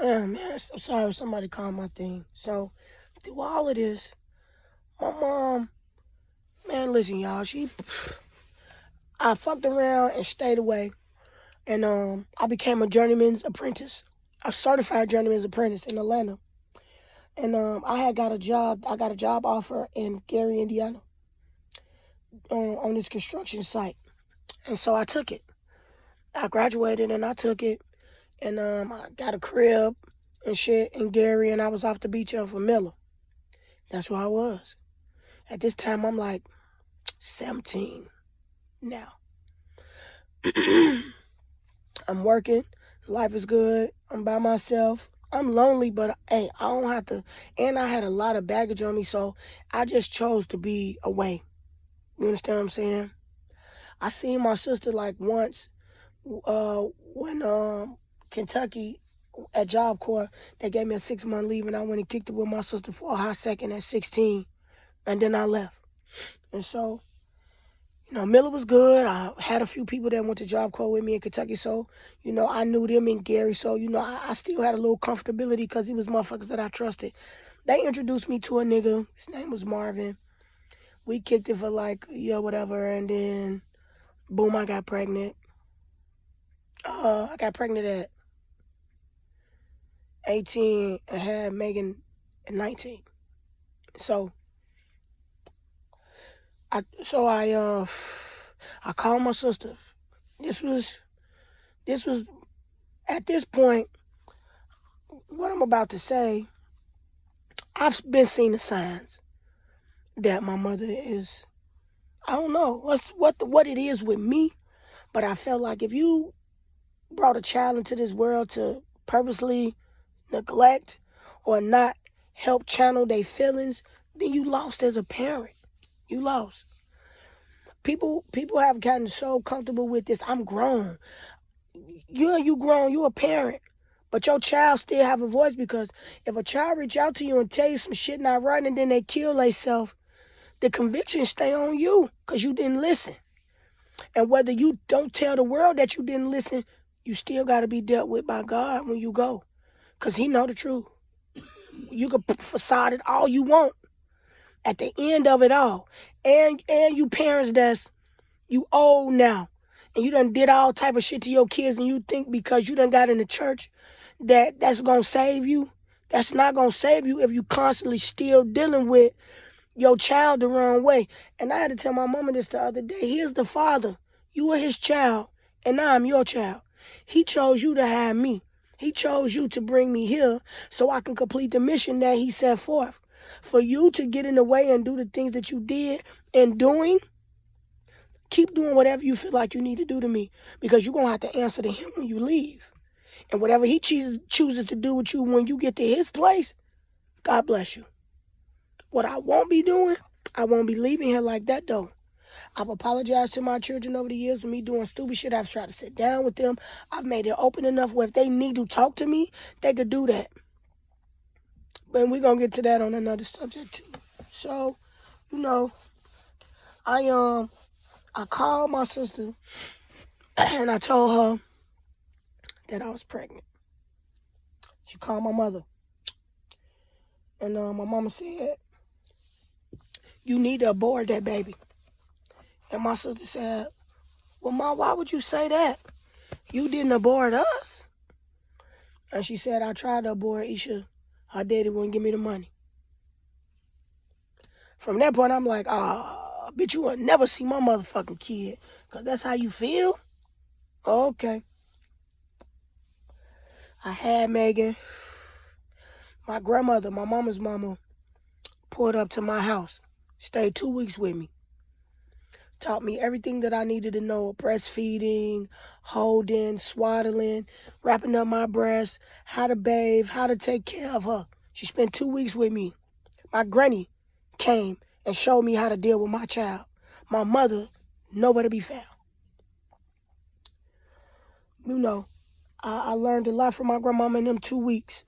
Man, I'm sorry somebody called my thing. So, through all of this, my mom, man, listen, y'all, I fucked around and stayed away, and I became a journeyman's apprentice, a certified journeyman's apprentice in Atlanta, and I had got a job. I got a job offer in Gary, Indiana, on this construction site, and so I took it. I graduated and I took it, and I got a crib and shit in Gary, and I was off the beach of Miller. That's where I was. At this time, I'm like 17 now. I'm working. Life is good. I'm by myself. I'm lonely, but hey, I don't have to. And I had a lot of baggage on me, so I just chose to be away. You understand what I'm saying? I seen my sister like once when Kentucky at Job Corps, they gave me a 6 month leave, and I went and kicked it with my sister for a hot second at 16, and then I left. And so Miller was good. I had a few people that went to Job Corps with me in Kentucky, so I knew them in Gary. So I still had a little comfortability because he was motherfuckers that I trusted. They introduced me to a nigga. His name was Marvin. We kicked it for like a year, whatever, and then boom, I got pregnant. I got pregnant at 18 and had Megan at 19. So I called my sister. This was at this point, what I'm about to say, I've been seeing the signs that my mother is. I don't know what it is with me, but I felt like if you brought a child into this world to purposely neglect or not help channel their feelings, then you lost as a parent. You lost. People have gotten so comfortable with this. I'm grown. You grown. You a parent. But your child still have a voice, because if a child reach out to you and tell you some shit not right and then they kill themselves, the conviction stay on you because you didn't listen. And whether you don't tell the world that you didn't listen, you still got to be dealt with by God when you go, because he know the truth. You can facade it all you want. At the end of it all, and you parents you old now, and you done did all type of shit to your kids, and you think because you done got in the church that's gonna save you. That's not gonna save you if you constantly still dealing with your child the wrong way. And I had to tell my mama this the other day. Here's the father. You are his child, and I'm your child. He chose you to have me. He chose you to bring me here so I can complete the mission that he set forth. For you to get in the way and do the things that you did and doing, keep doing whatever you feel like you need to do to me, because you're going to have to answer to him when you leave. And whatever he chooses to do with you when you get to his place, God bless you. What I won't be doing, I won't be leaving here like that, though. I've apologized to my children over the years for me doing stupid shit. I've tried to sit down with them. I've made it open enough where if they need to talk to me, they could do that. But we're going to get to that on another subject, too. So, I called my sister and I told her that I was pregnant. She called my mother. And my mama said, you need to abort that baby. And my sister said, well, Ma, why would you say that? You didn't abort us. And she said, I tried to abort Isha. Her daddy wouldn't give me the money. From that point, I'm like, bitch, you will never see my motherfucking kid. Because that's how you feel? Okay. I had Megan. My grandmother, my mama's mama, pulled up to my house. Stayed 2 weeks with me. Taught me everything that I needed to know. Breastfeeding, holding, swaddling, wrapping up my breast, how to bathe, how to take care of her. She spent 2 weeks with me. My granny came and showed me how to deal with my child. My mother, nowhere to be found. I learned a lot from my grandmama in them 2 weeks.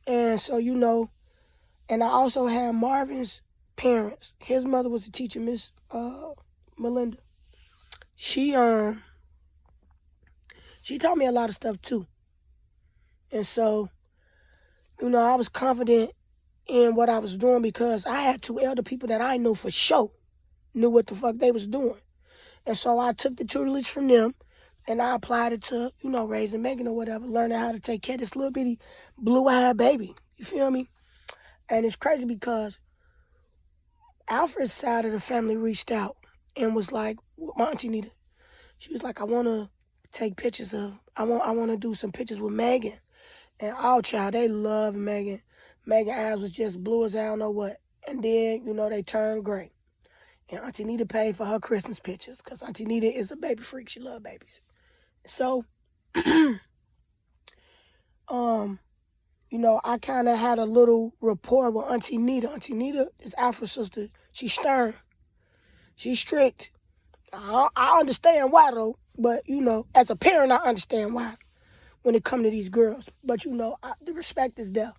And so, and I also had Marvin's parents. His mother was a teacher, Miss Melinda. She taught me a lot of stuff too. And so I was confident in what I was doing because I had two elder people that I know for sure knew what the fuck they was doing. And so I took the tutelage from them and I applied it to, raising Megan or whatever, learning how to take care of this little bitty blue-eyed baby. You feel me? And it's crazy because Alfred's side of the family reached out and was like, my auntie Nita, she was like, I want to take pictures I want to do some pictures with Megan. And all child, they love Megan. Megan eyes was just blue as I don't know what. And then, they turned gray. And Auntie Nita paid for her Christmas pictures because Auntie Nita is a baby freak. She loves babies. So, I kind of had a little rapport with Auntie Nita. Auntie Nita is Alfred's sister. She's stern. She's strict. I understand why, though. But, as a parent, I understand why when it comes to these girls. But, the respect is there.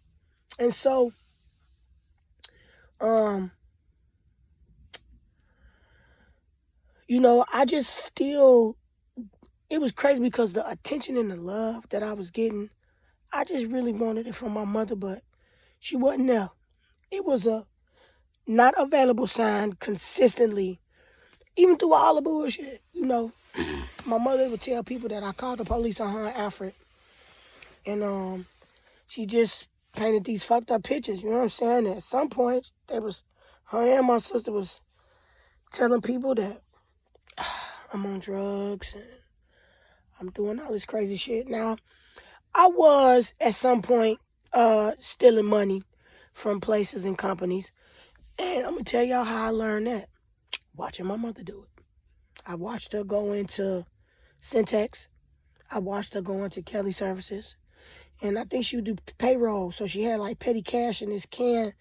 And so, I just still, it was crazy because the attention and the love that I was getting, I just really wanted it from my mother, but she wasn't there. It was a not available sign consistently, even through all the bullshit. My mother would tell people that I called the police on her and Alfred, and she just painted these fucked up pictures. You know what I'm saying? At some point, her and my sister was telling people that I'm on drugs and I'm doing all this crazy shit. Now, I was at some point stealing money from places and companies. And I'm going to tell y'all how I learned that. Watching my mother do it. I watched her go into Syntex. I watched her go into Kelly Services. And I think she would do payroll. So she had like petty cash in this can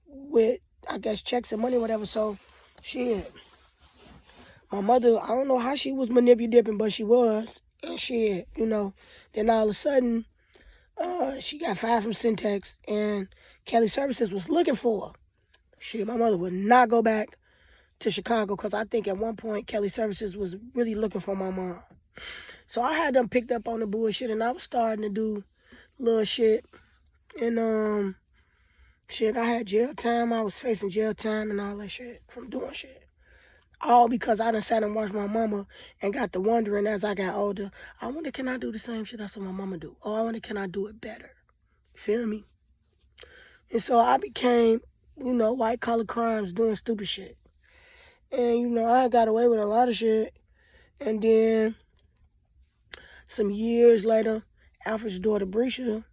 with, I guess, checks and money or whatever. So shit. My mother, I don't know how she was manipulating, but she was. And shit, then all of a sudden, she got fired from Syntex and Kelly Services was looking for her. Shit, my mother would not go back to Chicago because I think at one point Kelly Services was really looking for my mom. So I had them picked up on the bullshit and I was starting to do little shit. And shit, I had jail time. I was facing jail time and all that shit from doing shit. All because I done sat and watched my mama and got to wondering as I got older, I wonder can I do the same shit I saw my mama do? Or I wonder can I do it better? Feel me? And so I became, white collar crimes doing stupid shit. And, I got away with a lot of shit. And then some years later, Alfred's daughter, Brescia,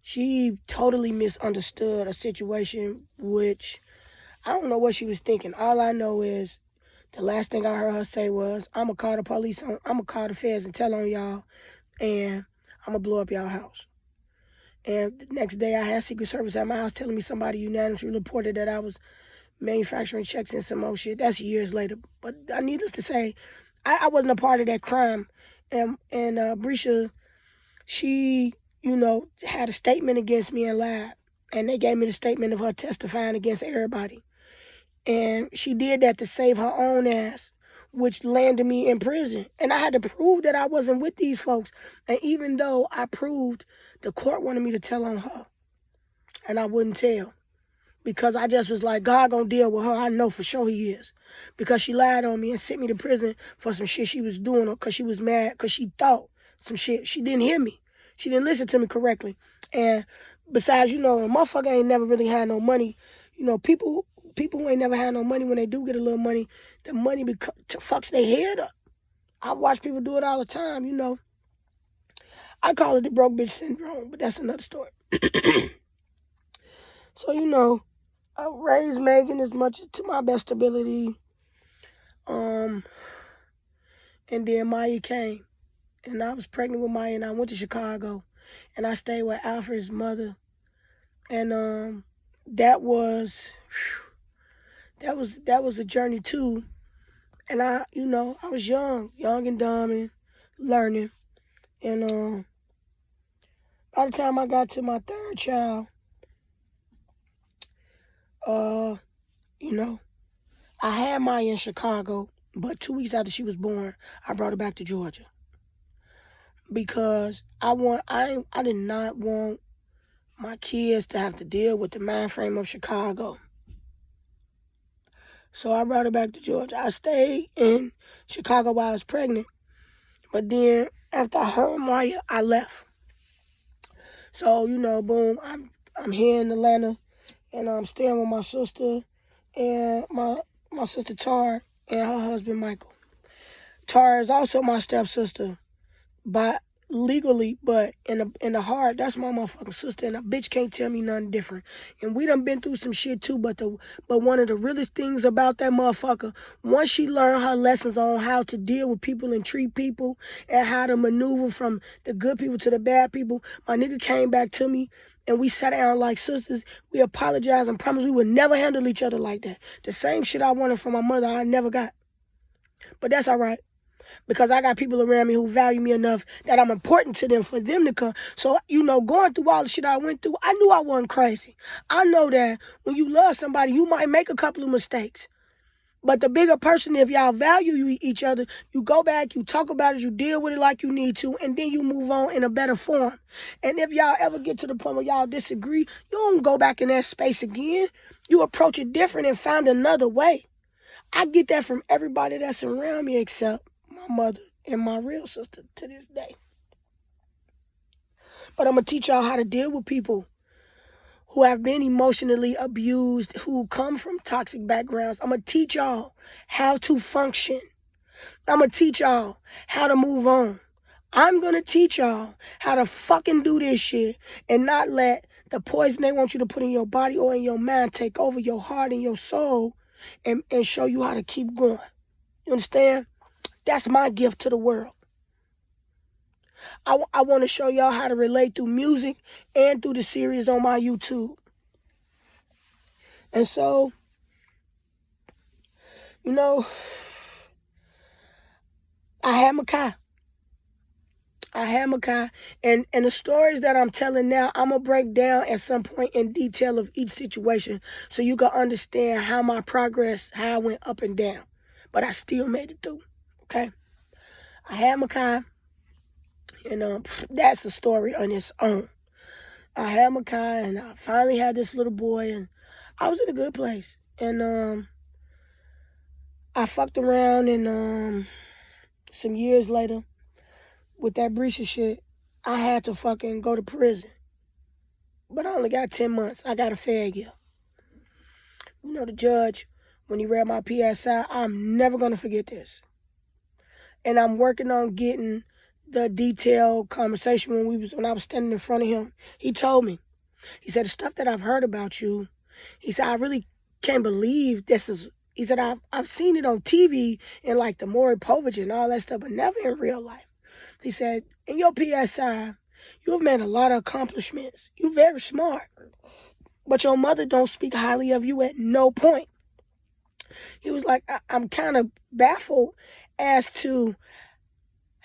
she totally misunderstood a situation which I don't know what she was thinking. All I know is the last thing I heard her say was, I'm going to call the police, I'm going to call the feds and tell on y'all, and I'm going to blow up y'all house. And the next day I had Secret Service at my house telling me somebody unanimously reported that I was manufacturing checks and some more shit. That's years later. But needless to say, I wasn't a part of that crime. And Brescia, she, had a statement against me and lied. And they gave me the statement of her testifying against everybody. And she did that to save her own ass, which landed me in prison. And I had to prove that I wasn't with these folks. And even though I proved, the court wanted me to tell on her. And I wouldn't tell. Because I just was like, God gonna deal with her. I know for sure he is. Because she lied on me and sent me to prison for some shit she was doing or because she was mad, because she thought some shit. She didn't hear me. She didn't listen to me correctly. And besides, a motherfucker ain't never really had no money. People who ain't never had no money, when they do get a little money, the money fucks their head up. I watch people do it all the time, I call it the broke bitch syndrome, but that's another story. So, I raised Megan as much as to my best ability. And then Maya came. And I was pregnant with Maya and I went to Chicago. And I stayed with Alfred's mother. And that was a journey too. And I was young and dumb and learning. And by the time I got to my third child, I had Maya in Chicago, but 2 weeks after she was born, I brought her back to Georgia. Because I did not want my kids to have to deal with the mind frame of Chicago. So I brought her back to Georgia. I stayed in Chicago while I was pregnant. But then after I heard Maya, I left. So, boom, I'm here in Atlanta, and I'm staying with my sister and my sister Tar and her husband Michael. Tar is also my stepsister, but legally, but in the heart, that's my motherfucking sister, and a bitch can't tell me nothing different. And we done been through some shit too, but one of the realest things about that motherfucker, once she learned her lessons on how to deal with people and treat people and how to maneuver from the good people to the bad people, my nigga came back to me and we sat down like sisters. We apologized and promised we would never handle each other like that. The same shit I wanted from my mother, I never got. But that's all right. Because I got people around me who value me enough that I'm important to them for them to come. So, going through all the shit I went through, I knew I wasn't crazy. I know that when you love somebody, you might make a couple of mistakes. But the bigger person, if y'all value each other, you go back, you talk about it, you deal with it like you need to, and then you move on in a better form. And if y'all ever get to the point where y'all disagree, you don't go back in that space again. You approach it different and find another way. I get that from everybody that's around me except my mother and my real sister to this day. But I'm going to teach y'all how to deal with people who have been emotionally abused, who come from toxic backgrounds. I'm going to teach y'all how to function. I'm going to teach y'all how to move on. I'm going to teach y'all how to fucking do this shit and not let the poison they want you to put in your body or in your mind take over your heart and your soul and show you how to keep going. You understand? That's my gift to the world. I want to show y'all how to relate through music and through the series on my YouTube. And so, I had Makai. And the stories that I'm telling now, I'm going to break down at some point in detail of each situation so you can understand how my progress, how I went up and down. But I still made it through. Okay? I had Makai. And that's a story on its own. I had Makai, and I finally had this little boy, and I was in a good place. And I fucked around, and some years later, with that Brescia shit, I had to fucking go to prison. But I only got 10 months. I got a failure. The judge, when he read my PSI, I'm never going to forget this. And I'm working on getting the detailed conversation when I was standing in front of him. He told me, he said, the stuff that I've heard about you, he said, I really can't believe this is, he said, I've seen it on TV and like the Maury Povich and all that stuff, but never in real life. He said, in your PSI, you've made a lot of accomplishments. You're very smart. But your mother don't speak highly of you at no point. He was like, I'm kind of baffled as to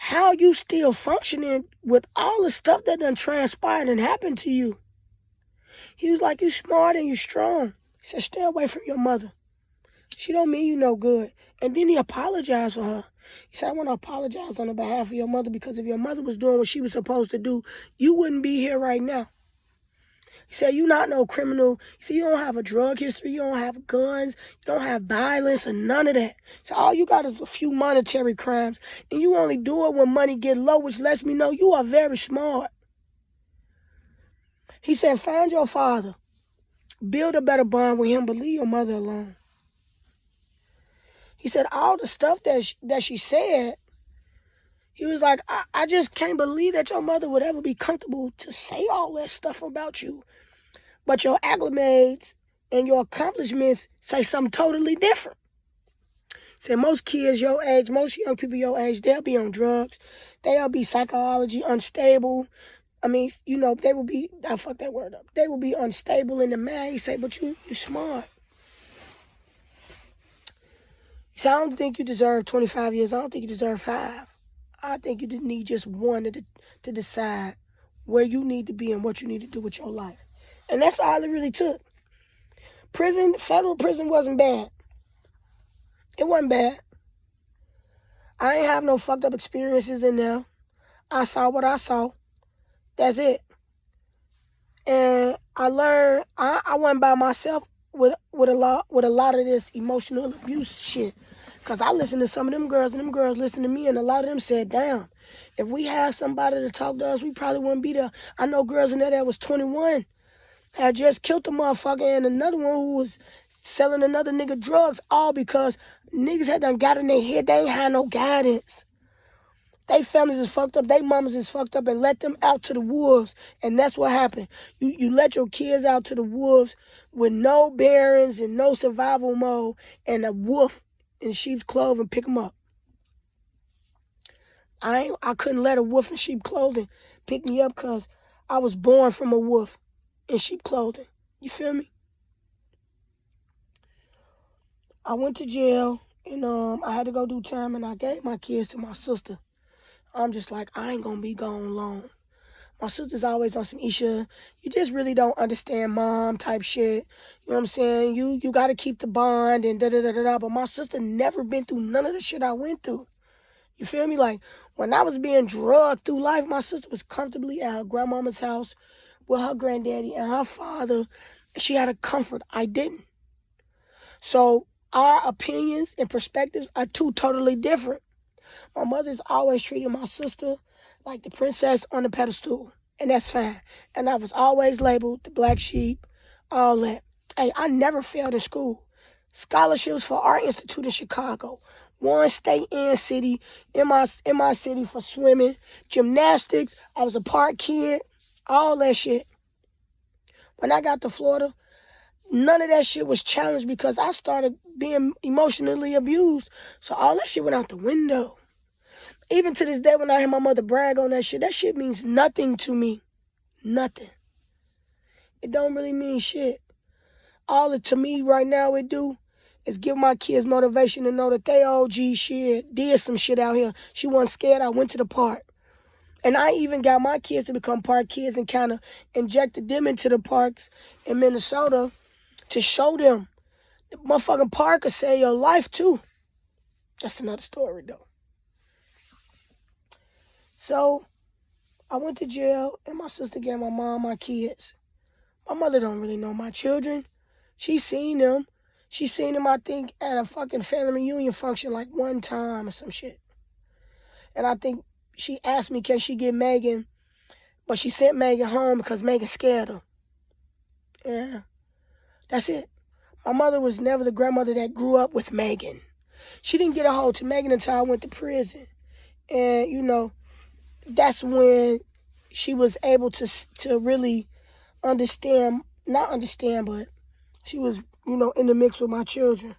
how you still functioning with all the stuff that done transpired and happened to you. He was like, you smart and you strong. He said, stay away from your mother. She don't mean you no good. And then he apologized for her. He said, I want to apologize on the behalf of your mother because if your mother was doing what she was supposed to do, you wouldn't be here right now. He said, you're not no criminal. He said, you don't have a drug history. You don't have guns. You don't have violence or none of that. So all you got is a few monetary crimes. And you only do it when money get low, which lets me know you are very smart. He said, find your father. Build a better bond with him, but leave your mother alone. He said, all the stuff that she said, he was like, I just can't believe that your mother would ever be comfortable to say all that stuff about you. But your acclimates and your accomplishments say something totally different. He said, most kids your age, most young people your age, they'll be on drugs. They'll be psychology unstable. I mean, they will be, I fucked that word up. They will be unstable in the mind. He said, but you're smart. He said, I don't think you deserve 25 years. I don't think you deserve 5. I think you need just one to decide where you need to be and what you need to do with your life. And that's all it really took. Federal prison wasn't bad. It wasn't bad. I ain't have no fucked up experiences in there. I saw what I saw. That's it. And I learned I went by myself with a lot of this emotional abuse shit. Cause I listened to some of them girls and them girls listened to me, and a lot of them said, damn, if we had somebody to talk to us, we probably wouldn't be there. I know girls in there that was 21 had just killed a motherfucker, and another one who was selling another nigga drugs, all because niggas had done got in their head. They ain't had no guidance. They families is fucked up, they mamas is fucked up, and let them out to the wolves. And that's what happened. You let your kids out to the wolves with no bearings and no survival mode, and a wolf in sheep's clothing pick them up. I couldn't let a wolf in sheep clothing pick me up because I was born from a wolf in sheep clothing. You feel me? I went to jail, and I had to go do time, and I gave my kids to my sister. I'm just like, I ain't gonna be gone long. My sister's always on some Isha, you just really don't understand mom type shit. You know what I'm saying? You gotta keep the bond and da-da-da-da-da. But my sister never been through none of the shit I went through. You feel me? Like, when I was being drugged through life, my sister was comfortably at her grandmama's house with her granddaddy and her father. She had a comfort. I didn't. So our opinions and perspectives are two totally different. My mother's always treated my sister like the princess on the pedestal, and that's fine. And I was always labeled the black sheep, all that. Hey, I never failed in school. Scholarships for Art Institute in Chicago. One state and city in my city for swimming, gymnastics. I was a park kid, all that shit. When I got to Florida, none of that shit was challenged because I started being emotionally abused. So all that shit went out the window. Even to this day, when I hear my mother brag on that shit means nothing to me. Nothing. It don't really mean shit. All it to me right now it do is give my kids motivation to know that they OG shit, did some shit out here. She wasn't scared. I went to the park. And I even got my kids to become park kids and kind of injected them into the parks in Minnesota to show them the motherfucking park could save your life too. That's another story though. So I went to jail, and my sister gave my mom my kids. My mother don't really know my children. She seen them. She seen them, I think, at a fucking family reunion function like one time or some shit. And I think she asked me, can she get Megan? But she sent Megan home because Megan scared her. Yeah, that's it. My mother was never the grandmother that grew up with Megan. She didn't get a hold to Megan until I went to prison. And, you know, that's when she was able to really understand, not understand, but she was, you know, in the mix with my children.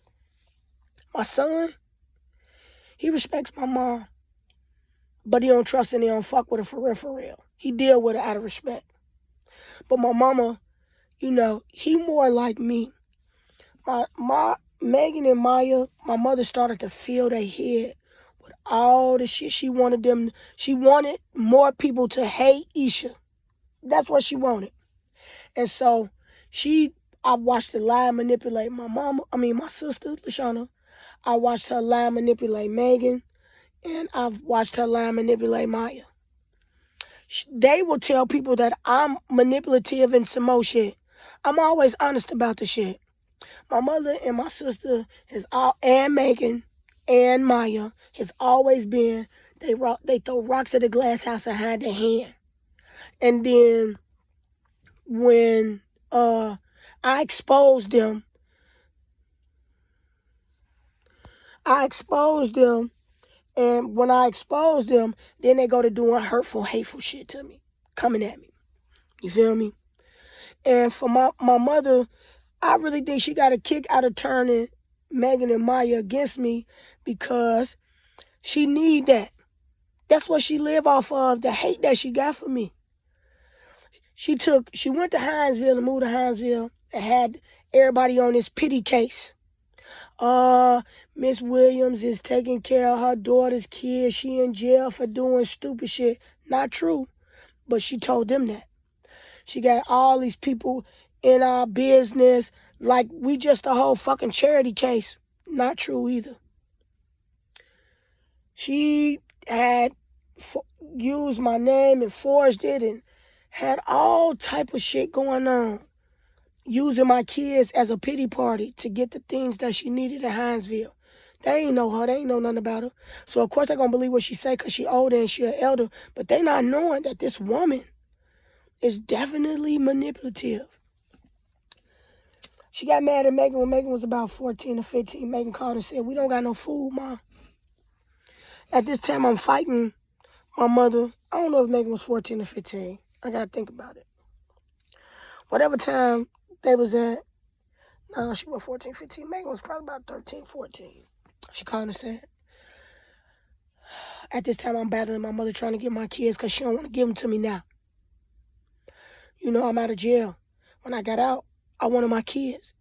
My son, he respects my mom, but he don't trust and he don't fuck with her for real. He deal with her out of respect. But my mama, you know, he more like me. My Megan and Maya, my mother started to fill their head with all the shit she wanted more people to hate Isha. That's what she wanted. And so I watched her lie manipulate my sister, Lashana. I watched her lie manipulate Megan. And I've watched her lie manipulate Maya. They will tell people that I'm manipulative and some more shit. I'm always honest about the shit. My mother and my sister and Megan and Maya has always been, they throw rocks at the glass house and hide their hand. And then when I exposed them, and when I exposed them, then they go to doing hurtful, hateful shit to me, coming at me. You feel me? And for my mother, I really think she got a kick out of turning Megan and Maya against me because she need that. That's what she live off of, the hate that she got for me. She went to Hinesville and moved to Hinesville and had everybody on this pity case. Miss Williams is taking care of her daughter's kids. She in jail for doing stupid shit. Not true, but she told them that. She got all these people in our business like we just a whole fucking charity case. Not true either. She had used my name and forged it and Had all type of shit going on, using my kids as a pity party to get the things that she needed at Hinesville. They ain't know her. They ain't know nothing about her. So, of course, they're going to believe what she say because she older and she an elder. But they not knowing that this woman is definitely manipulative. She got mad at Megan when Megan was about 14 or 15. Megan called and said, "We don't got no food, Ma." At this time, I'm fighting my mother. I don't know if Megan was 14 or 15. I got to think about it. Whatever time they was at, no, she was 14, 15. Megan was probably about 13, 14. She called and said, "At this time, I'm battling my mother trying to get my kids because she don't want to give them to me now. You know, I'm out of jail. When I got out, I wanted my kids."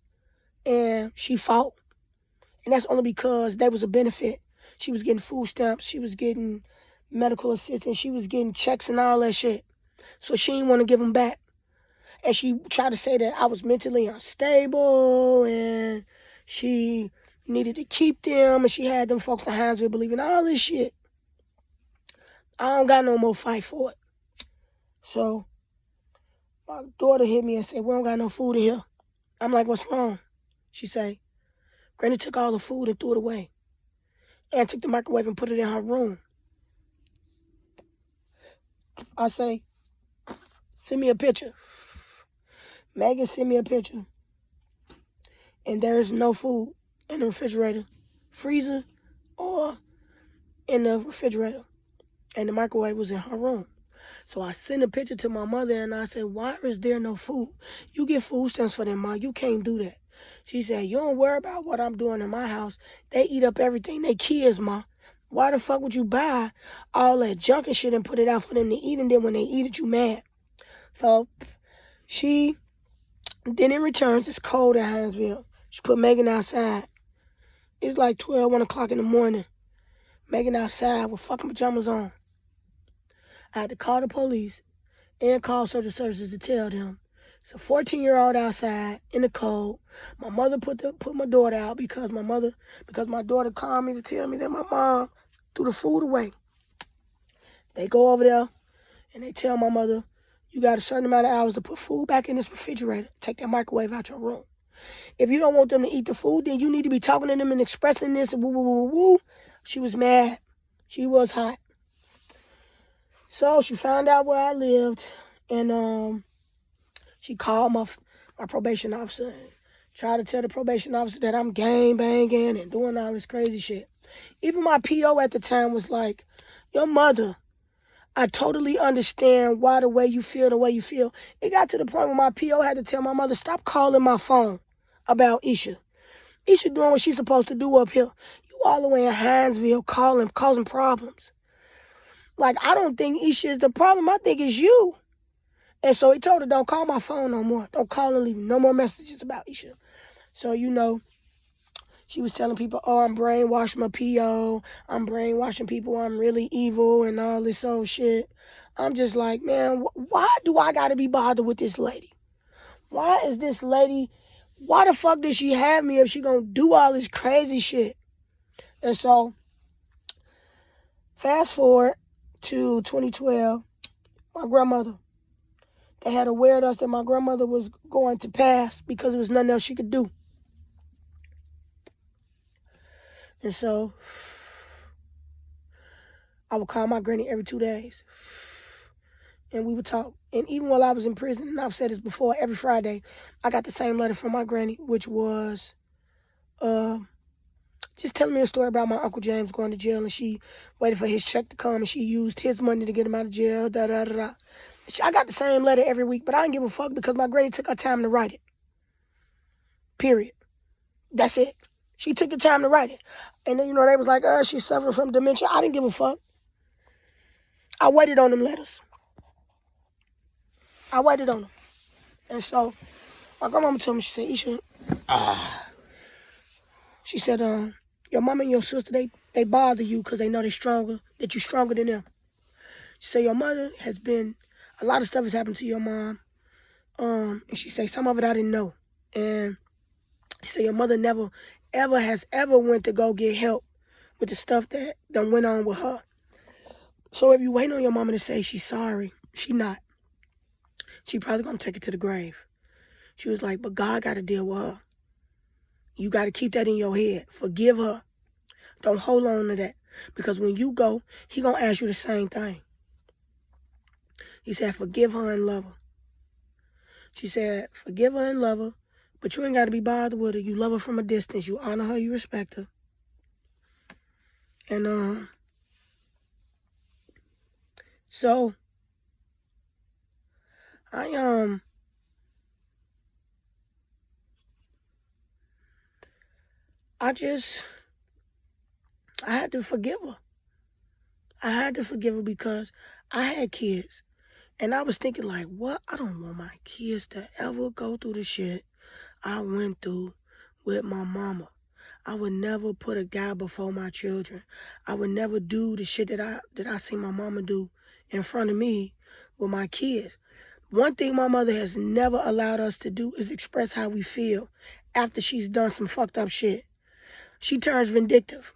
And she fought. And that's only because they was a benefit. She was getting food stamps. She was getting medical assistance. She was getting checks and all that shit. So she didn't want to give them back. And she tried to say that I was mentally unstable and she needed to keep them and she had them folks in Hinesville believing all this shit. I don't got no more fight for it. So my daughter hit me and said, "We don't got no food in here." I'm like, "What's wrong?" She say, "Granny took all the food and threw it away and took the microwave and put it in her room." I say, "Send me a picture." Megan sent me a picture. And there's no food in the refrigerator, freezer, or in the refrigerator. And the microwave was in her room. So I sent a picture to my mother and I said, "Why is there no food? You get food stamps for them, Ma. You can't do that." She said, "You don't worry about what I'm doing in my house. They eat up everything. They kids, Ma. Why the fuck would you buy all that junk and shit and put it out for them to eat, and then when they eat it, you mad?" So then in returns, it's cold in Hinesville. She put Megan outside. It's like 12, 1 o'clock in the morning. Megan outside with fucking pajamas on. I had to call the police and call social services to tell them it's a 14-year-old outside in the cold. My mother put my daughter out because my daughter called me to tell me that my mom threw the food away. They go over there and they tell my mother, "You got a certain amount of hours to put food back in this refrigerator. Take that microwave out your room. If you don't want them to eat the food, then you need to be talking to them and expressing this." Woo, woo, woo, woo. She was mad. She was hot. So she found out where I lived, and she called my probation officer and tried to tell the probation officer that I'm gang banging and doing all this crazy shit. Even my PO at the time was like, "Your mother, I totally understand why the way you feel, the way you feel." It got to the point where my PO had to tell my mother, "Stop calling my phone about Isha. Isha doing what she's supposed to do up here. You all the way in Hinesville causing problems. Like, I don't think Isha is the problem. I think it's you." And so he told her, "Don't call my phone no more. Don't call and leave no more messages about Isha." So, she was telling people, "Oh, I'm brainwashing my PO. I'm brainwashing people. I'm really evil and all this old shit." I'm just like, man, why do I got to be bothered with this lady? Why the fuck did she have me if she gonna do all this crazy shit? And so, fast forward to 2012, my grandmother, they had aware us that my grandmother was going to pass because there was nothing else she could do. And so, I would call my granny every 2 days. And we would talk. And even while I was in prison, and I've said this before, every Friday, I got the same letter from my granny, which was just telling me a story about my Uncle James going to jail, and she waited for his check to come, and she used his money to get him out of jail, da-da-da-da. I got the same letter every week, but I didn't give a fuck because my granny took her time to write it. Period. That's it. She took the time to write it. And then, they was like, she's suffering from dementia. I didn't give a fuck. I waited on them letters. I waited on them. And so, my grandmama told me, she said, "Isha," she said, "Your mama and your sister, they bother you because they know that you're stronger than them." She said, "Your mother a lot of stuff has happened to your mom. And she said, some of it I didn't know. And she said, your mother never, ever went to go get help with the stuff that done went on with her. So if you wait on your mama to say she's sorry, she not. She probably gonna take it to the grave. She was like, but God got to deal with her. You got to keep that in your head. Forgive her. Don't hold on to that. Because when you go, he gonna ask you the same thing. He said, forgive her and love her. She said, forgive her and love her, but you ain't got to be bothered with her. You love her from a distance. You honor her. You respect her. And, so, I had to forgive her. I had to forgive her because I had kids. And I was thinking like, what? I don't want my kids to ever go through the shit I went through with my mama. I would never put a guy before my children. I would never do the shit that I see my mama do in front of me with my kids. One thing my mother has never allowed us to do is express how we feel after she's done some fucked up shit. She turns vindictive.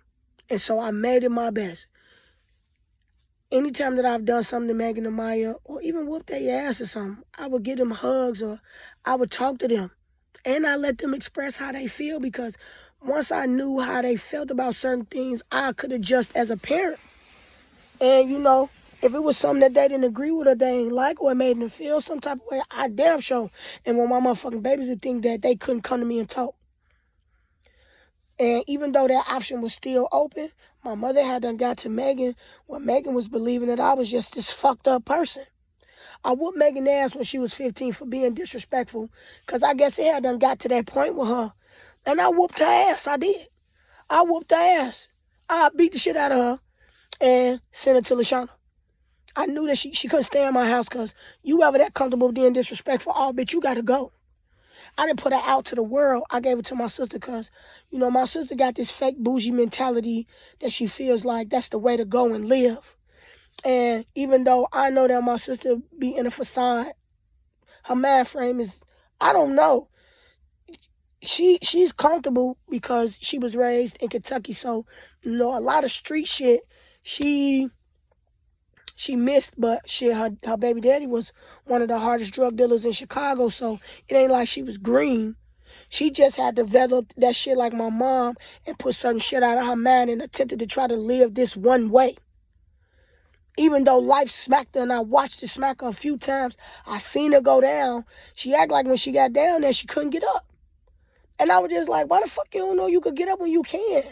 And so I made it my best. Anytime that I've done something to Megan and Maya, or even whooped their ass or something, I would give them hugs or I would talk to them. And I let them express how they feel because once I knew how they felt about certain things, I could adjust as a parent. And, if it was something that they didn't agree with or they ain't like or it made them feel some type of way, I damn sure. And when my motherfucking babies would think that they couldn't come to me and talk. And even though that option was still open, my mother had done got to Megan when Megan was believing that I was just this fucked up person. I whooped Megan's ass when she was 15 for being disrespectful because I guess it had done got to that point with her. And I whooped her ass. I did. I whooped her ass. I beat the shit out of her and sent her to Lashana. I knew that she couldn't stay in my house because you ever that comfortable being disrespectful, oh, bitch, you got to go. I didn't put her out to the world. I gave it to my sister because, my sister got this fake bougie mentality that she feels like that's the way to go and live. And even though I know that my sister be in a facade, her mind frame is, I don't know. She's comfortable because she was raised in Kentucky. So, a lot of street shit she missed, but shit, her baby daddy was one of the hardest drug dealers in Chicago, so it ain't like she was green. She just had developed that shit like my mom and put certain shit out of her mind and attempted to try to live this one way. Even though life smacked her and I watched it smack her a few times, I seen her go down. She act like when she got down there, she couldn't get up. And I was just like, why the fuck you don't know you could get up when you can?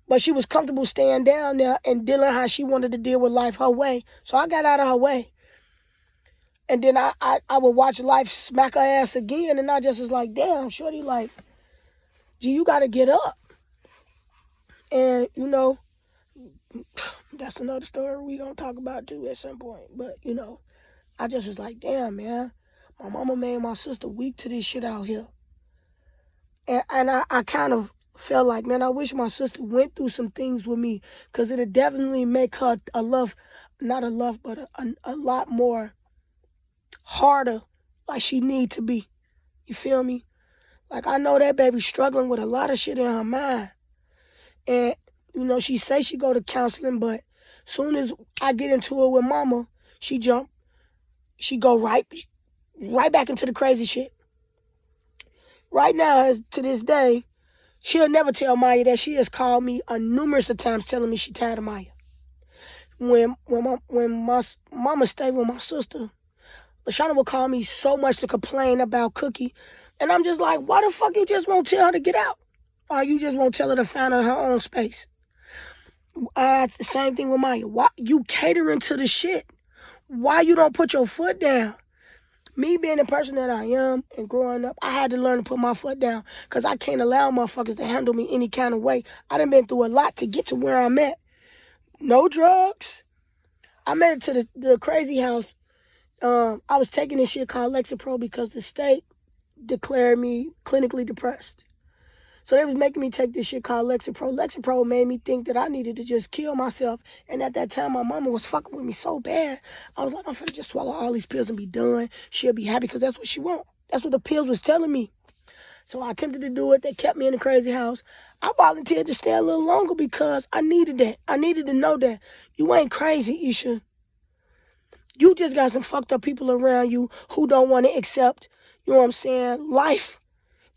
But she was comfortable staying down there and dealing how she wanted to deal with life her way. So I got out of her way. And then I would watch life smack her ass again. And I just was like, damn, shorty, like, gee, you got to get up. And, that's another story we going to talk about too at some point. But, I just was like, damn, man. My mama made my sister weak to this shit out here. And I kind of felt like, man, I wish my sister went through some things with me because it'd definitely make her a lot more harder like she need to be. You feel me? Like, I know that baby struggling with a lot of shit in her mind. And, she say she go to counseling, but soon as I get into it with mama, she go right back into the crazy shit. Right now, to this day, she'll never tell Maya that she has called me numerous of times telling me she tired of Maya. When my mama stayed with my sister, Lashana would call me so much to complain about Cookie. And I'm just like, why the fuck you just won't tell her to get out? Or you just won't tell her to find her own space? It's the same thing with Maya. Why you catering to the shit? Why you don't put your foot down? Me being the person that I am and growing up, I had to learn to put my foot down because I can't allow motherfuckers to handle me any kind of way. I done been through a lot to get to where I'm at. No drugs. I made it to the crazy house. I was taking this shit called Lexapro because the state declared me clinically depressed. So they was making me take this shit called Lexapro. Lexapro made me think that I needed to just kill myself. And at that time, my mama was fucking with me so bad. I was like, I'm finna just swallow all these pills and be done. She'll be happy because that's what she want. That's what the pills was telling me. So I attempted to do it. They kept me in the crazy house. I volunteered to stay a little longer because I needed that. I needed to know that you ain't crazy, Isha. You just got some fucked up people around you who don't want to accept, you know what I'm saying, life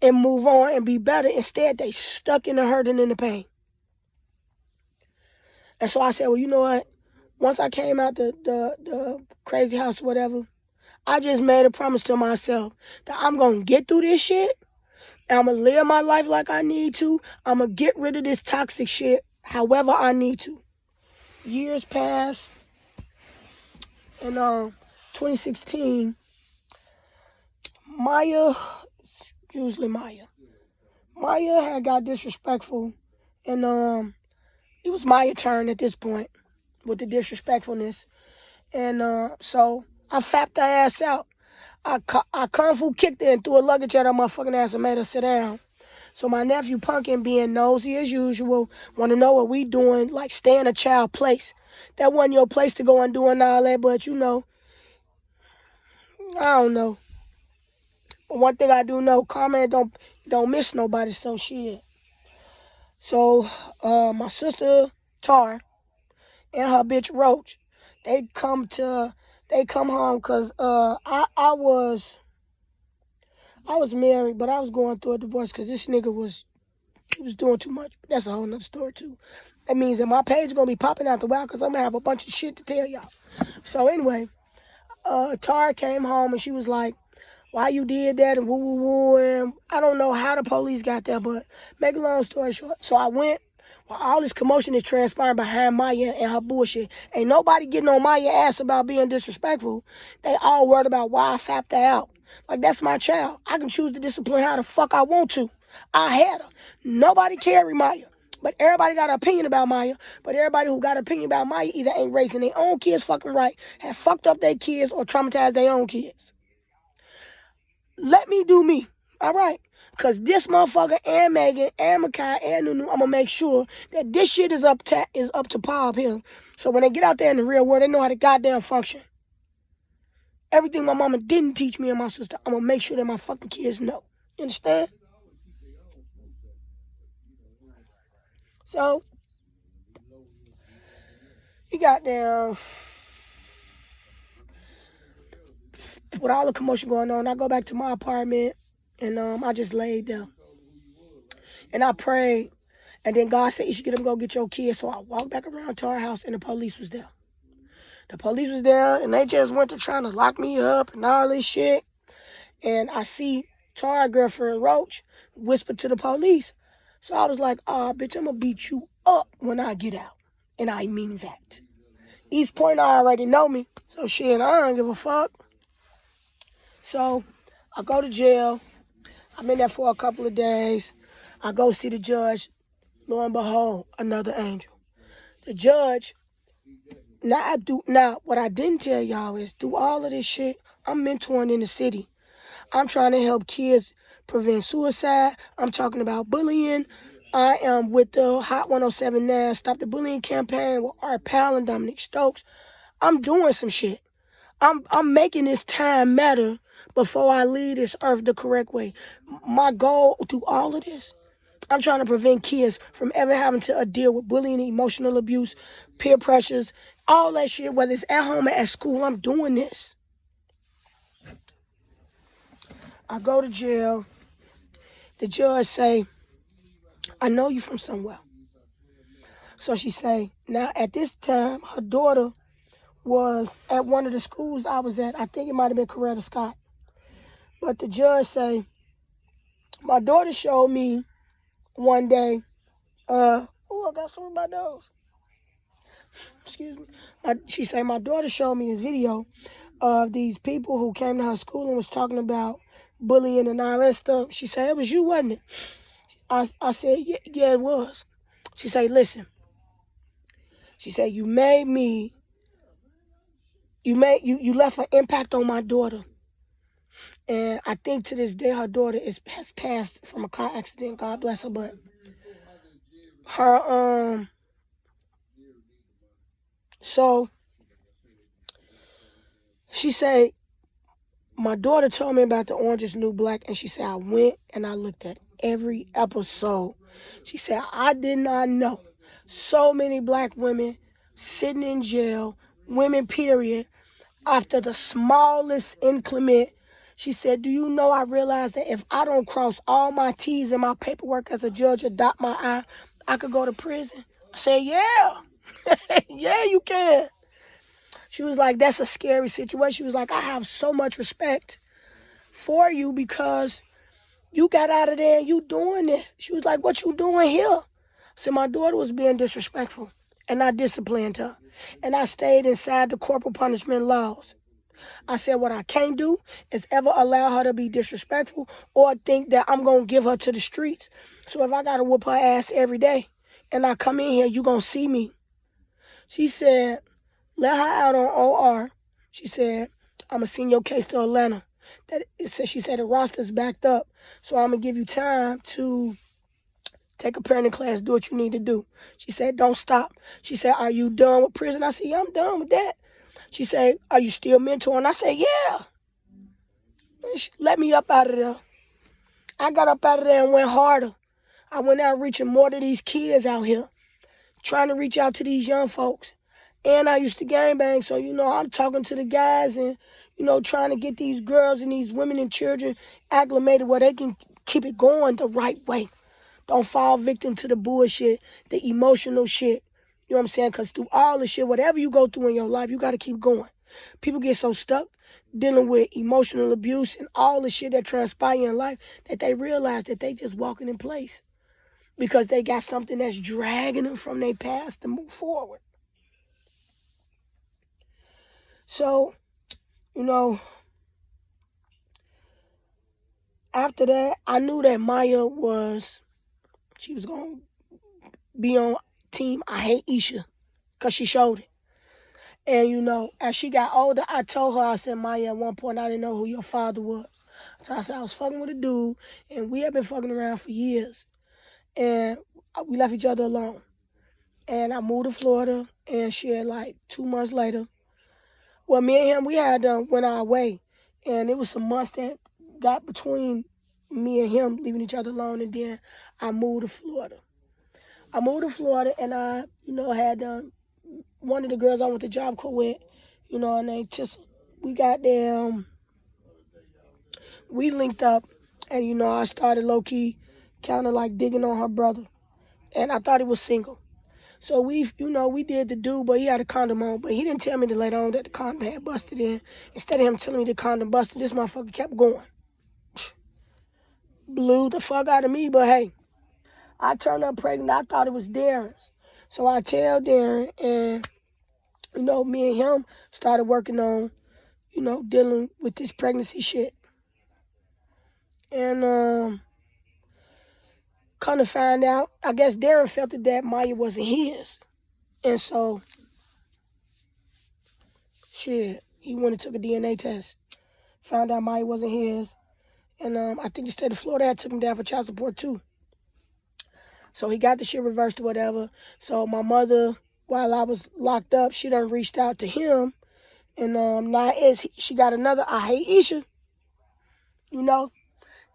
and move on and be better. Instead, they stuck in the hurt and in the pain. And so I said, well, you know what? Once I came out the crazy house or whatever, I just made a promise to myself that I'm going to get through this shit. And I'm going to live my life like I need to. I'm going to get rid of this toxic shit however I need to. Years passed. And 2016, Maya had got disrespectful. And it was Maya's turn at this point with the disrespectfulness. And so I fapped her ass out. I kung fu kicked her and threw a luggage at her motherfucking ass and made her sit down. So my nephew Punkin, being nosy as usual, want to know what we doing, like stay in a child place. That wasn't your place to go and doing all that, but you know, I don't know. But one thing I do know, karma don't miss nobody, so shit. So my sister Tar and her bitch Roach, they come home because I was married, but I was going through a divorce because this nigga was doing too much. But that's a whole nother story too. That means that my page is gonna be popping out the wild because I'm gonna have a bunch of shit to tell y'all. So anyway, Tara came home and she was like, why you did that and woo woo woo, and I don't know how the police got there, but make a long story short, so I went. While all this commotion is transpiring behind Maya and her bullshit, ain't nobody getting on Maya's ass about being disrespectful. They all worried about why I fapped her out. Like, that's my child. I can choose to discipline how the fuck I want to. I had her. Nobody carried Maya. But everybody got an opinion about Maya. But everybody who got an opinion about Maya either ain't raising their own kids fucking right, have fucked up their kids, or traumatized their own kids. Let me do me. All right? Because this motherfucker and Megan and Makai and Nunu, I'm going to make sure that this shit is up to par up here. So when they get out there in the real world, they know how to goddamn function. Everything my mama didn't teach me and my sister, I'm going to make sure that my fucking kids know. You understand? So, you goddamn, with all the commotion going on, I go back to my apartment and I just laid there. And I prayed. And then God said, you should get them go get your kids. So I walked back around to our house and the police was there. The police was there and they just went to trying to lock me up and all this shit. And I see Tara girlfriend Roach whisper to the police. So I was like, bitch, I'm going to beat you up when I get out. And I mean that. East Point already know me. So shit, I don't give a fuck. So I go to jail. I'm in there for a couple of days. I go see the judge. Lo and behold, another angel. The judge, now what I didn't tell y'all is through all of this shit, I'm mentoring in the city. I'm trying to help kids prevent suicide. I'm talking about bullying. I am with the Hot 1079 Stop the Bullying campaign with Art Powell and Dominic Stokes. I'm doing some shit. I'm making this time matter before I leave this earth the correct way. My goal through all of this, I'm trying to prevent kids from ever having to deal with bullying, emotional abuse, peer pressures, all that shit, whether it's at home or at school. I'm doing this. I go to jail. The judge say, I know you from somewhere. So she say, now at this time, her daughter was at one of the schools I was at. I think it might have been Coretta Scott. But the judge say, my daughter showed me one day, I got some of my nose. Excuse me. She say, my daughter showed me a video of these people who came to her school and was talking about bullying and all that stuff. She said, it was you, wasn't it? I said, yeah, it was. She said, listen. She said, you left an impact on my daughter. And I think to this day, her daughter has passed from a car accident. God bless her. But her, so she said, my daughter told me about the Orange is the New Black. And she said, I went and I looked at every episode. She said, I did not know so many black women sitting in jail, women, period, after the smallest increment. She said, do you know I realized that if I don't cross all my T's in my paperwork as a judge or dot my I, I could go to prison? I said, yeah. Yeah, you can. She was like, that's a scary situation. She was like, I have so much respect for you because you got out of there and you doing this. She was like, what you doing here? So my daughter was being disrespectful and I disciplined her. And I stayed inside the corporal punishment laws. I said what I can't do is ever allow her to be disrespectful or think that I'm going to give her to the streets. So if I got to whoop her ass every day and I come in here, you going to see me. She said, let her out on OR. She said, I'm going to send your case to Atlanta. She said the roster's backed up, so I'm going to give you time to take a parenting class, do what you need to do. She said, don't stop. She said, are you done with prison? I said, yeah, I'm done with that. She said, are you still mentoring? I said, yeah. She let me up out of there. I got up out of there and went harder. I went out reaching more to these kids out here, trying to reach out to these young folks. And I used to gangbang, so, I'm talking to the guys and, trying to get these girls and these women and children acclimated where they can keep it going the right way. Don't fall victim to the bullshit, the emotional shit. You know what I'm saying? Because through all the shit, whatever you go through in your life, you got to keep going. People get so stuck dealing with emotional abuse and all the shit that transpire in life that they realize that they just walking in place because they got something that's dragging them from their past to move forward. So, after that, I knew that Maya she was going to be on team I Hate Isha because she showed it. And, as she got older, I told her, I said, Maya, at one point, I didn't know who your father was. So I said, I was fucking with a dude, and we had been fucking around for years. And we left each other alone. And I moved to Florida, and shit, like 2 months later, well, me and him, we had went our way. And it was some months that got between me and him leaving each other alone, and then I moved to Florida. And I, had one of the girls I went to Job Corps with, her name Tissa. We got there, we linked up, and, I started low-key kind of like digging on her brother. And I thought he was single. So we did the do, but he had a condom on. But he didn't tell me till later on that the condom had busted in. Instead of him telling me the condom busted, this motherfucker kept going. Blew the fuck out of me, but hey, I turned up pregnant. I thought it was Darren's. So I tell Darren, and, me and him started working on, dealing with this pregnancy shit. And come to find out, I guess Darren felt that Maya wasn't his. And so, shit, he went and took a DNA test. Found out Maya wasn't his. And I think the state of Florida had took him down for child support too. So he got the shit reversed or whatever. So my mother, while I was locked up, she done reached out to him. And now she got another I Hate Isha.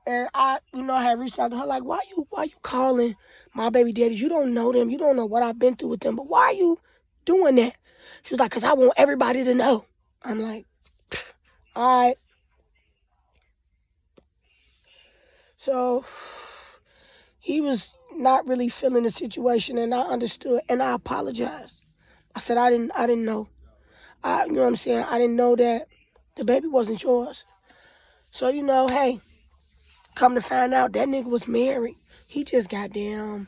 And I had reached out to her like, why you calling my baby daddies? You don't know them. You don't know what I've been through with them. But why are you doing that? She was like, because I want everybody to know. I'm like, all right. So he was not really feeling the situation, and I understood, and I apologized. I said I didn't know. You know what I'm saying? I didn't know that the baby wasn't yours. So, hey, come to find out, that nigga was married. He just got damn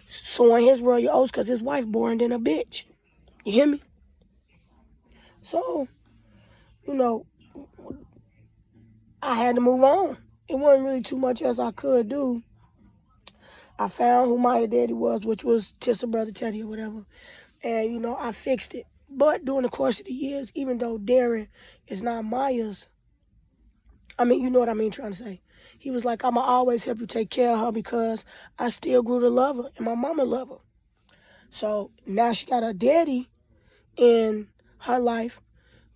sowing his royal oats because his wife born than a bitch. You hear me? So, I had to move on. It wasn't really too much else I could do. I found who my daddy was, which was Tissa brother Teddy or whatever. And, I fixed it. But during the course of the years, even though Darren is not Maya's, I mean, you know what I mean trying to say. He was like, I'ma always help you take care of her because I still grew to love her and my mama love her. So now she got a daddy in her life,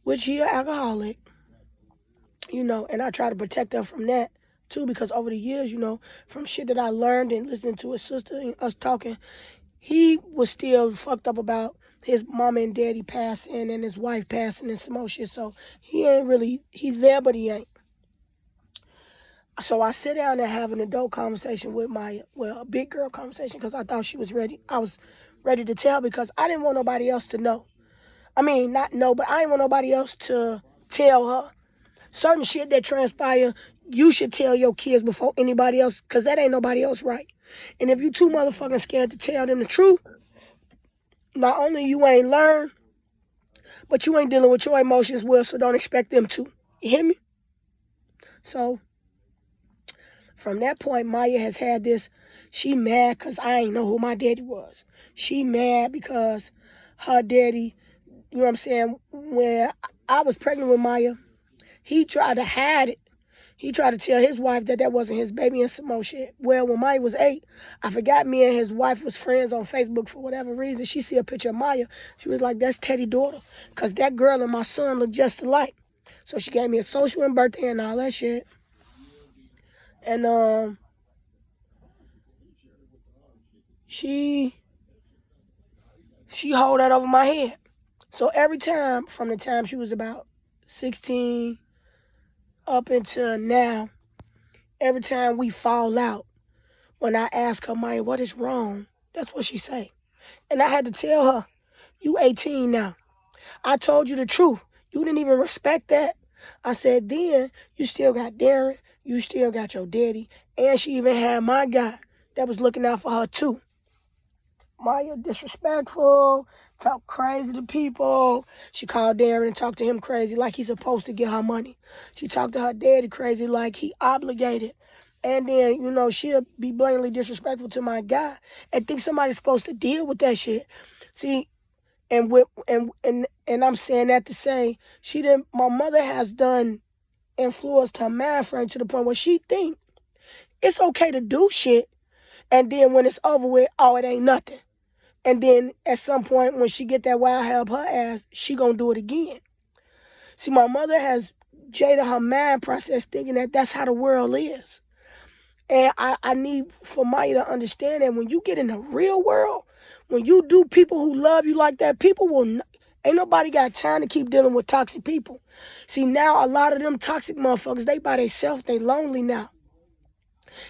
which he an alcoholic, and I try to protect her from that too, because over the years, from shit that I learned and listening to his sister and us talking, he was still fucked up about his mama and daddy passing and his wife passing and some more shit. So he ain't really, he's there, but he ain't. So I sit down and have an adult conversation with Maya, well, a big girl conversation, because I thought she was ready. I was ready to tell because I didn't want nobody else to know. I mean, not know, but I didn't want nobody else to tell her. Certain shit that transpire, you should tell your kids before anybody else, because that ain't nobody else right. And if you too motherfucking scared to tell them the truth, not only you ain't learned, but you ain't dealing with your emotions well, so don't expect them to. You hear me? So, from that point, Maya has had this, she mad because I ain't know who my daddy was. She mad because her daddy, you know what I'm saying, when I was pregnant with Maya, he tried to hide it. He tried to tell his wife that that wasn't his baby and some more shit. Well, when Maya was 8, I forgot me and his wife was friends on Facebook for whatever reason. She see a picture of Maya. She was like, that's Teddy's daughter. Because that girl and my son look just alike. So she gave me a social and birthday and all that shit. And she hold that over my head. So every time, from the time she was about 16 up until now, every time we fall out, when I ask her, Maya, what is wrong? That's what she say. And I had to tell her, you 18 now. I told you the truth. You didn't even respect that. I said, then you still got Darren, you still got your daddy, and she even had my guy that was looking out for her too. Maya disrespectful, talk crazy to people. She called Darren and talked to him crazy like he's supposed to get her money. She talked to her daddy crazy like he obligated. And then, you know, she'll be blatantly disrespectful to my guy and think somebody's supposed to deal with that shit. See, and I'm saying that to say my mother has done influenced her mind frame to the point where she think it's okay to do shit, and then when it's over with, oh, it ain't nothing. And then at some point when she get that wild hair up her ass, she gonna do it again. See, my mother has jaded her mind process thinking that that's how the world is. And I need for Maya to understand that when you get in the real world, when you do people who love you like that, people will, ain't nobody got time to keep dealing with toxic people. See, now a lot of them toxic motherfuckers, they by themselves, they lonely now.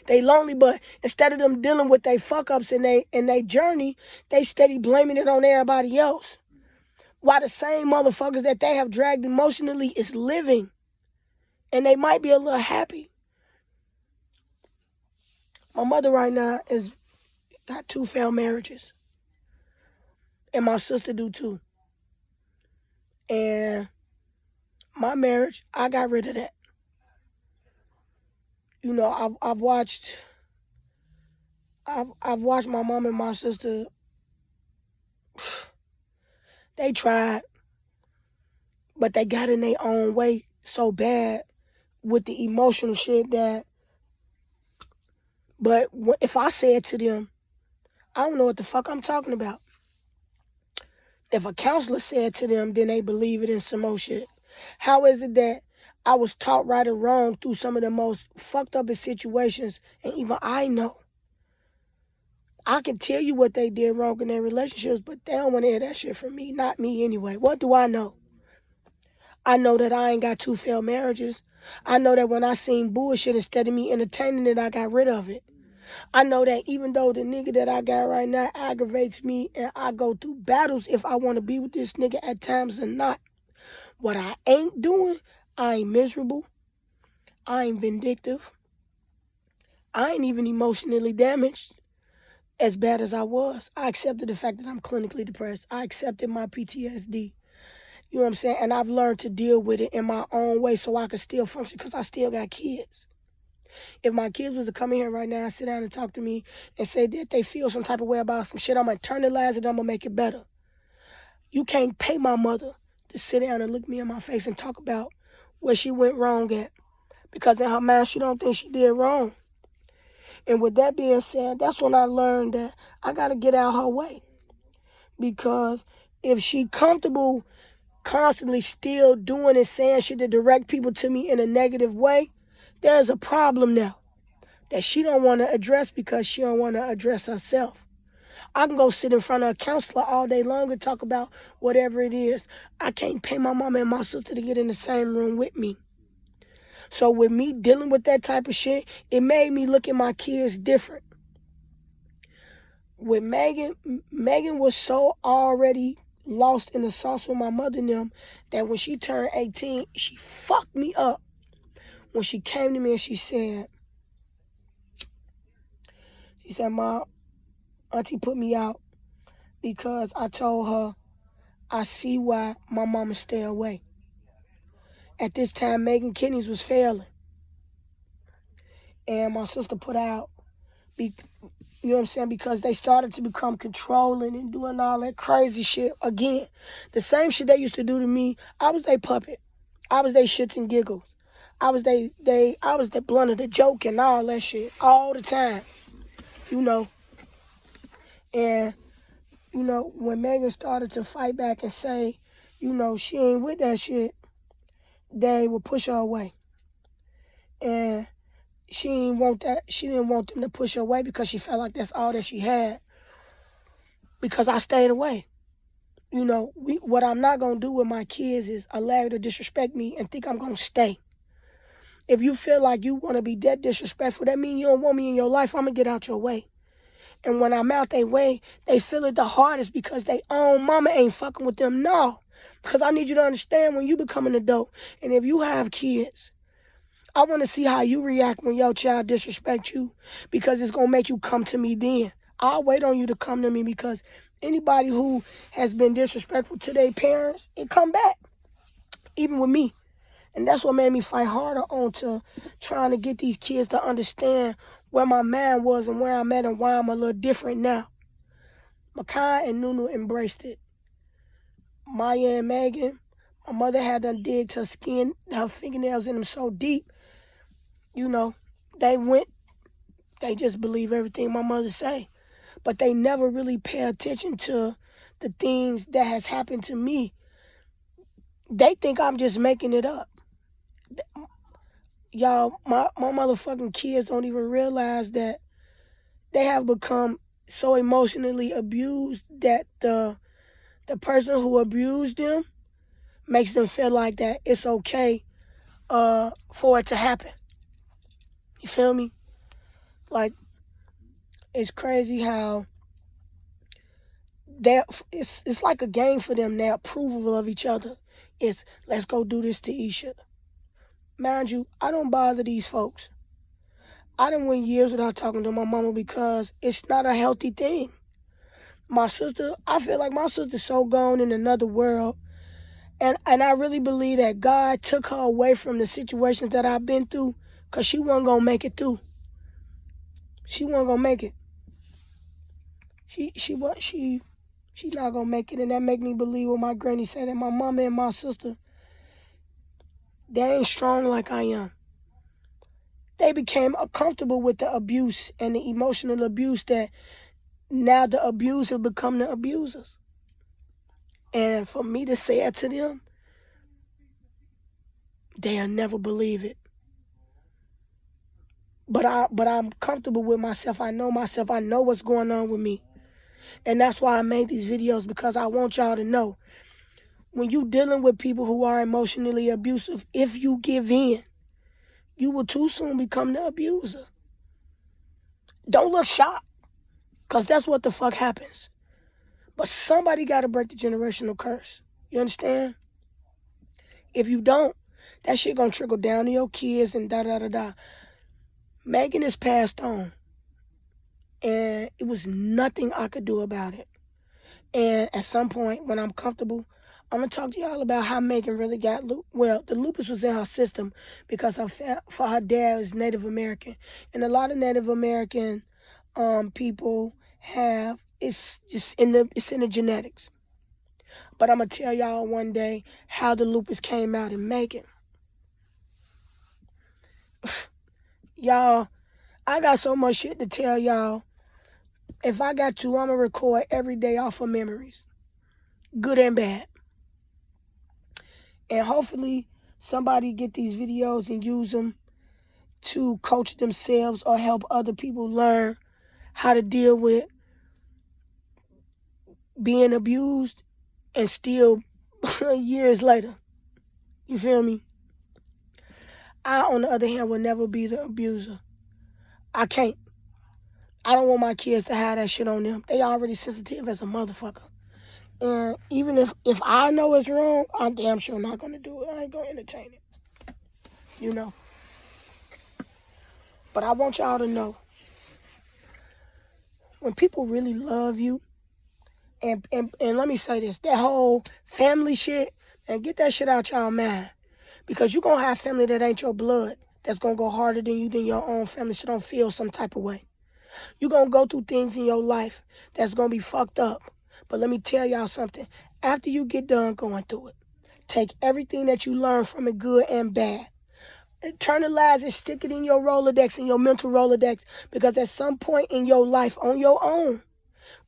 They lonely, but instead of them dealing with their fuck-ups in they journey, they steady blaming it on everybody else. While the same motherfuckers that they have dragged emotionally is living. And they might be a little happy. My mother right now got 2 failed marriages. And my sister do too. And my marriage, I got rid of that. You know, I've watched my mom and my sister. They tried, but they got in their own way so bad with the emotional shit that. But if I said to them, I don't know what the fuck I'm talking about. If a counselor said to them, then they believe it in some more shit. How is it that I was taught right or wrong through some of the most fucked up situations, and even I know? I can tell you what they did wrong in their relationships, but they don't want to hear that shit from me. Not me anyway. What do I know? I know that I ain't got 2 failed marriages. I know that when I seen bullshit, instead of me entertaining it, I got rid of it. I know that even though the nigga that I got right now aggravates me and I go through battles if I want to be with this nigga at times or not, what I ain't doing, I ain't miserable. I ain't vindictive. I ain't even emotionally damaged as bad as I was. I accepted the fact that I'm clinically depressed. I accepted my PTSD. You know what I'm saying? And I've learned to deal with it in my own way so I can still function because I still got kids. If my kids was to come in here right now and sit down and talk to me and say that they feel some type of way about some shit, I'm going to internalize it, I'm going to make it better. You can't pay my mother to sit down and look me in my face and talk about where she went wrong at. Because in her mind, she don't think she did wrong. And with that being said, that's when I learned that I got to get out her way. Because if she comfortable constantly still doing and saying shit to direct people to me in a negative way, there's a problem now that she don't want to address because she don't want to address herself. I can go sit in front of a counselor all day long and talk about whatever it is. I can't pay my mama and my sister to get in the same room with me. So with me dealing with that type of shit, it made me look at my kids different. With Megan was so already lost in the sauce with my mother and them that when she turned 18, she fucked me up. When she came to me and she said, "Ma, Auntie put me out because I told her I see why my mama stay away." At this time, Megan kidneys was failing. And my sister put out, you know what I'm saying, because they started to become controlling and doing all that crazy shit again. The same shit they used to do to me, I was their puppet. I was their shits and giggles. I was the blunt of the joke and all that shit all the time, you know. And, you know, when Megan started to fight back and say, you know, she ain't with that shit, they would push her away. And she didn't want them to push her away because she felt like that's all that she had. Because I stayed away. You know, what I'm not going to do with my kids is allow you to disrespect me and think I'm going to stay. If you feel like you want to be that disrespectful, that means you don't want me in your life, I'm going to get out your way. And when I'm out their way, they feel it the hardest because they own mama ain't fucking with them. No. Because I need you to understand when you become an adult and if you have kids, I want to see how you react when your child disrespects you because it's going to make you come to me then. I'll wait on you to come to me because anybody who has been disrespectful to their parents, it come back, even with me. And that's what made me fight harder on to trying to get these kids to understand where my man was and where I'm at and why I'm a little different now. Makai and Nunu embraced it. Maya and Megan, my mother had done digged her skin, her fingernails in them so deep. You know, they just believe everything my mother say. But they never really pay attention to the things that has happened to me. They think I'm just making it up. Y'all, my motherfucking kids don't even realize that they have become so emotionally abused that the person who abused them makes them feel like that it's okay for it to happen. You feel me? Like, it's crazy how it's like a game for them. Their approval of each other is, let's go do this to Isha. Mind you, I don't bother these folks. I done went years without talking to my mama because it's not a healthy thing. My sister, I feel like my sister's so gone in another world. And I really believe that God took her away from the situations that I've been through because she wasn't going to make it through. She wasn't going to make it. She's not going to make it. And that make me believe what my granny said, that my mama and my sister, they ain't strong like I am. They became comfortable with the abuse and the emotional abuse that now the abuser become the abusers. And for me to say it to them, they'll never believe it. But I'm comfortable with myself. I know myself. I know what's going on with me. And that's why I made these videos, because I want y'all to know, when you dealing with people who are emotionally abusive, if you give in, you will too soon become the abuser. Don't look shocked, because that's what the fuck happens. But somebody got to break the generational curse. You understand? If you don't, that shit gonna trickle down to your kids and da-da-da-da. Megan is passed on. And it was nothing I could do about it. And at some point, when I'm comfortable, I'm going to talk to y'all about how Megan really got lupus. Well, the lupus was in her system because for her dad is Native American. And a lot of Native American people have, it's in the genetics. But I'm going to tell y'all one day how the lupus came out in Megan. Y'all, I got so much shit to tell y'all. If I got to, I'm going to record every day off of memories, good and bad. And hopefully somebody get these videos and use them to coach themselves or help other people learn how to deal with being abused and still years later. You feel me? I, on the other hand, will never be the abuser. I can't. I don't want my kids to have that shit on them. They already sensitive as a motherfucker. And even if I know it's wrong, I'm damn sure not going to do it. I ain't going to entertain it. You know? But I want y'all to know, when people really love you, and let me say this, that whole family shit, and get that shit out y'all mind. Because you going to have family that ain't your blood, that's going to go harder than you than your own family, so don't feel some type of way. You going to go through things in your life that's going to be fucked up. But let me tell y'all something. After you get done going through it, take everything that you learn from it, good and bad. Internalize it, stick it in your Rolodex, in your mental Rolodex. Because at some point in your life, on your own,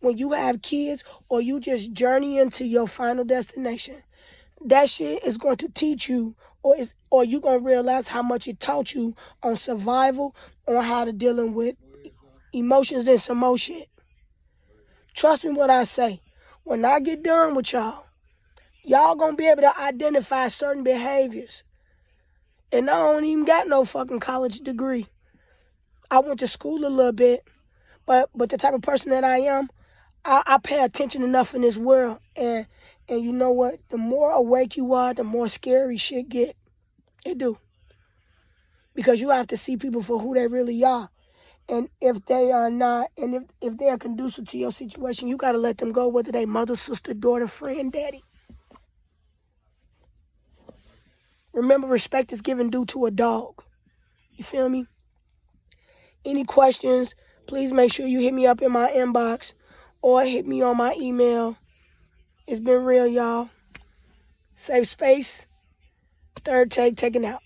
when you have kids or you just journey into your final destination, that shit is going to teach you, or you're going to realize how much it taught you on survival, on how to dealing with emotions and some more shit. Trust me what I say. When I get done with y'all going to be able to identify certain behaviors. And I don't even got no fucking college degree. I went to school a little bit, but the type of person that I am, I pay attention enough in this world. And you know what? The more awake you are, the more scary shit get. It do. Because you have to see people for who they really are. And if they are not, and if they are conducive to your situation, you got to let them go, whether they mother, sister, daughter, friend, daddy. Remember, respect is given due to a dog. You feel me? Any questions, please make sure you hit me up in my inbox or hit me on my email. It's been real, y'all. Safe space. Third take, taking out.